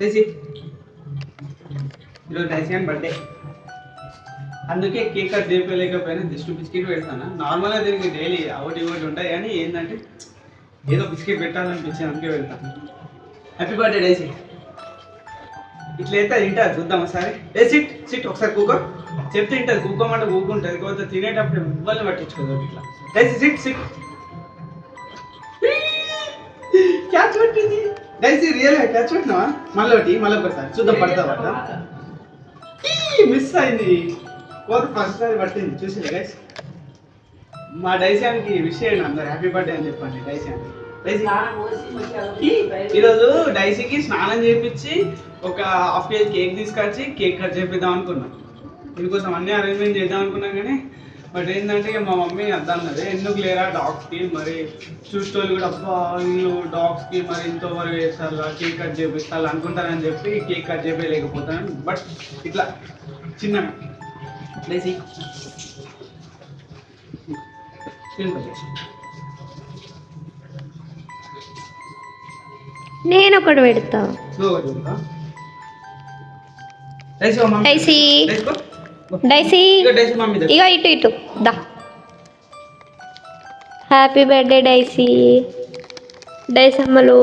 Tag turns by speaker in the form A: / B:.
A: Daisy ఈరోజు daisy అని birthday, అందుకే కేక్ కట్ చేయలేకపోయినా జస్ట్ బిస్కెట్ పెడతాను. నార్మల్గా దీనికి డైలీ ఒకటి ఉంటాయి, కానీ ఏంటంటే ఏదో బిస్కెట్ పెట్టాలనిపించి అందుకే వెళ్తాను. Happy birthday Daisy. ఇట్లా అయితే తింటా చూద్దాం ఒకసారి. సిట్ ఒకసారి కూకో చెప్తే తింటుంది. కూకోమంటే కూకుంటుంది, కాకపోతే తినేటప్పుడు ఇబ్బంది పట్టించుకోదు. ఇట్లా డైసీ సిట్ క్యాచ్ పట్టింది డైసీ. రియల్గా క్యాచ్ పెట్టినావా? మళ్ళీ ఒకసారి చూద్దాం పడతా పడతా. మిస్ అయింది, కోత ఫస్ట్ సారి పట్టింది. చూసింది గైస్. మా డైసీయానికి విష్ చేయండి అందరు, హ్యాపీ బర్త్డే అని చెప్పండి డైసీయానికి. ఈరోజు డైసీకి స్నానం చేయించి ఒక హాఫ్ కేజీ కేక్ తీసుకొచ్చి కేక్ కట్ చేపిద్దాం అనుకున్నాం. దీనికోసం అన్ని అరేంజ్మెంట్ చేద్దాం అనుకున్నాం, కానీ బట్ ఏంటంటే మా మమ్మీ అద్దన్నది, ఎందుకు లేరా డాగ్స్కి మరి చూసేటోళ్ళు కూడా అబ్బా వీళ్ళు డాగ్స్కి మరి ఇంత వరకు వేస్తారు, కేక్ కట్ చేపిస్తారు అనుకుంటారని చెప్పి కేక్ కట్ చేయలేకపోతాను. బట్ ఇట్లా చిన్న డైసీ
B: నేను ఒకటి పెడతా. డైసీ డైసీ ఇగో ఇటు దా. Happy birthday Daisy. డైసమ్మలు.